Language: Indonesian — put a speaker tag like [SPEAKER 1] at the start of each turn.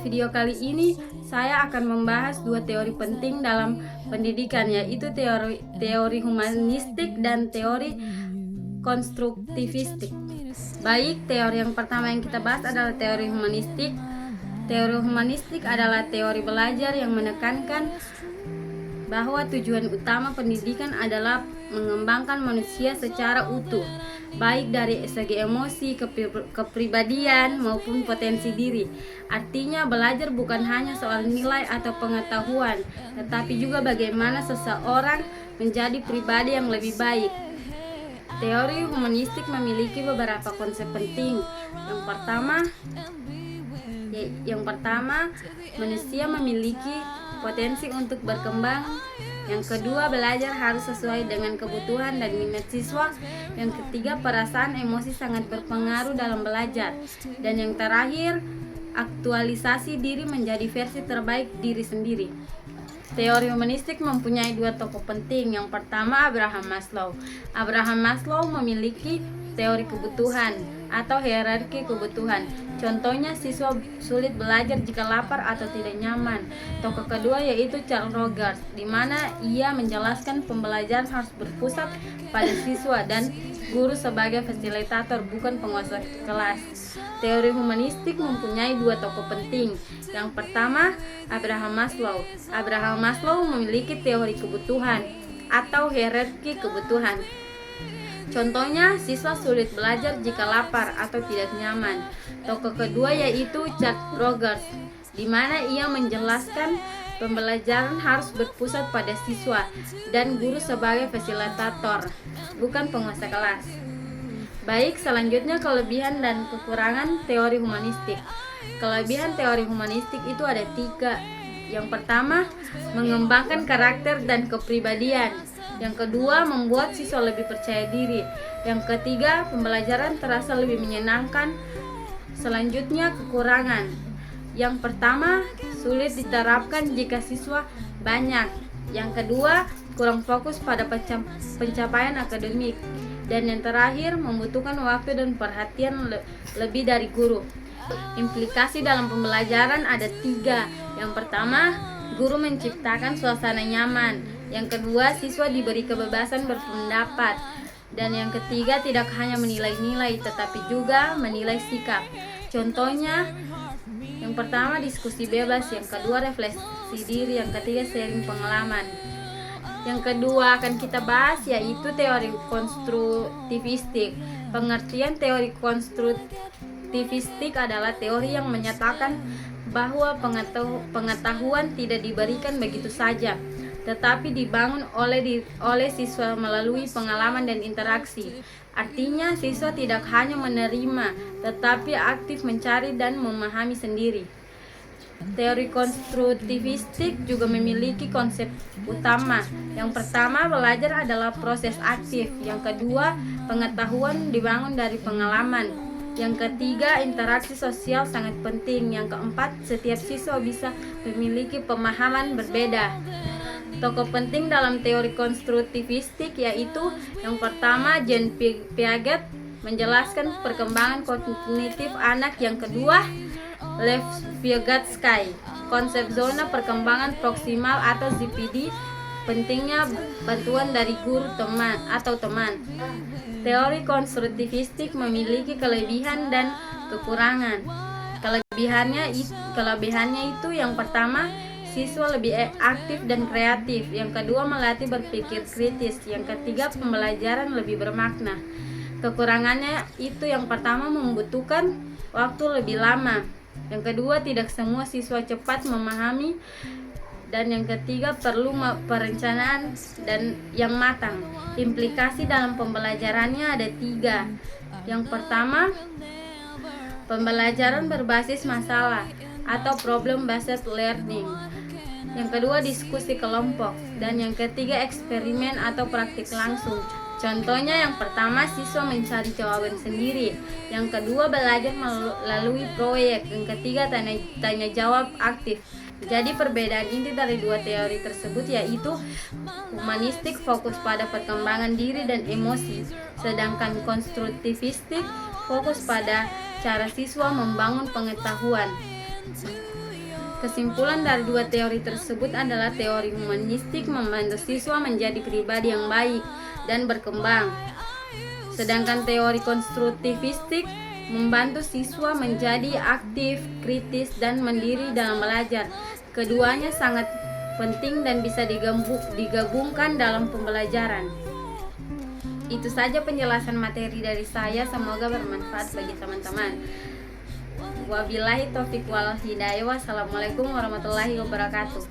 [SPEAKER 1] video kali ini saya akan membahas dua teori penting dalam pendidikan, yaitu teori humanistik dan teori konstruktivistik. Baik, teori yang pertama yang kita bahas adalah teori humanistik. Teori humanistik adalah teori belajar yang menekankan bahwa tujuan utama pendidikan adalah mengembangkan manusia secara utuh, baik dari segi emosi, kepribadian maupun potensi diri. Artinya belajar bukan hanya soal nilai atau pengetahuan, tetapi juga bagaimana seseorang menjadi pribadi yang lebih baik. Teori humanistik memiliki beberapa konsep penting. Yang pertama, manusia memiliki potensi untuk berkembang. Yang kedua, belajar harus sesuai dengan kebutuhan dan minat siswa. Yang ketiga, perasaan emosi sangat berpengaruh dalam belajar. Dan yang terakhir, aktualisasi diri menjadi versi terbaik diri sendiri. Teori humanistik mempunyai dua tokoh penting. Yang pertama, Abraham Maslow. Abraham Maslow memiliki teori kebutuhan atau hierarki kebutuhan. Contohnya, siswa sulit belajar jika lapar atau tidak nyaman. Tokoh kedua yaitu Carl Rogers, di mana ia menjelaskan pembelajaran harus berpusat pada siswa dan guru sebagai fasilitator, bukan penguasa kelas. Teori humanistik mempunyai dua tokoh penting. Yang pertama, Abraham Maslow. Abraham Maslow memiliki teori kebutuhan atau hierarki kebutuhan. Contohnya, siswa sulit belajar jika lapar atau tidak nyaman. Tokoh kedua yaitu Carl Rogers, di mana ia menjelaskan pembelajaran harus berpusat pada siswa dan guru sebagai fasilitator, bukan penguasa kelas. Baik, selanjutnya kelebihan dan kekurangan teori humanistik. Kelebihan teori humanistik itu ada 3. Yang pertama, mengembangkan karakter dan kepribadian. Yang kedua, membuat siswa lebih percaya diri. Yang ketiga, pembelajaran terasa lebih menyenangkan. Selanjutnya, kekurangan. Yang pertama, sulit diterapkan jika siswa banyak. Yang kedua, kurang fokus pada pencapaian akademik. Dan yang terakhir, membutuhkan waktu dan perhatian lebih dari guru. Implikasi dalam pembelajaran ada 3. Yang pertama, guru menciptakan suasana nyaman. Yang kedua, siswa diberi kebebasan berpendapat. Dan yang ketiga, tidak hanya menilai-nilai, tetapi juga menilai sikap. Contohnya, yang pertama diskusi bebas, yang kedua refleksi diri, yang ketiga sharing pengalaman. Yang kedua akan kita bahas yaitu teori konstruktivistik. Pengertian teori konstruktivistik adalah teori yang menyatakan bahwa pengetahuan tidak diberikan begitu saja, tetapi dibangun oleh siswa melalui pengalaman dan interaksi. Artinya, siswa tidak hanya menerima, tetapi aktif mencari dan memahami sendiri. Teori konstruktivistik juga memiliki konsep utama. Yang pertama, belajar adalah proses aktif. Yang kedua, pengetahuan dibangun dari pengalaman. Yang ketiga, interaksi sosial sangat penting. Yang keempat, setiap siswa bisa memiliki pemahaman berbeda. Tokoh penting dalam teori konstruktivistik yaitu yang pertama, Jean Piaget menjelaskan perkembangan kognitif anak. Yang kedua, Lev Vygotsky, konsep zona perkembangan proksimal atau ZPD, pentingnya bantuan dari guru teman. Teori konstruktivistik memiliki kelebihan dan kekurangan. Kelebihannya itu yang pertama, siswa lebih aktif dan kreatif. Yang kedua, melatih berpikir kritis. Yang ketiga, pembelajaran lebih bermakna. Kekurangannya itu yang pertama, membutuhkan waktu lebih lama. Yang kedua, tidak semua siswa cepat memahami. Dan yang ketiga, perlu perencanaan dan yang matang. Implikasi dalam pembelajarannya ada 3. Yang pertama, pembelajaran berbasis masalah atau problem based learning. Yang kedua, diskusi kelompok. Dan yang ketiga, eksperimen atau praktik langsung. Contohnya, yang pertama, siswa mencari jawaban sendiri. Yang kedua, belajar melalui proyek. Yang ketiga, tanya jawab aktif. Jadi perbedaan inti dari dua teori tersebut yaitu humanistik fokus pada perkembangan diri dan emosi, sedangkan konstruktivistik fokus pada cara siswa membangun pengetahuan. Kesimpulan dari dua teori tersebut adalah teori humanistik membantu siswa menjadi pribadi yang baik dan berkembang, sedangkan teori konstruktivistik membantu siswa menjadi aktif, kritis, dan mandiri dalam belajar. Keduanya sangat penting dan bisa digabungkan dalam pembelajaran. Itu saja penjelasan materi dari saya, semoga bermanfaat bagi teman-teman. Wabillahi taufiq wal hidayah. Wassalamualaikum warahmatullahi wabarakatuh.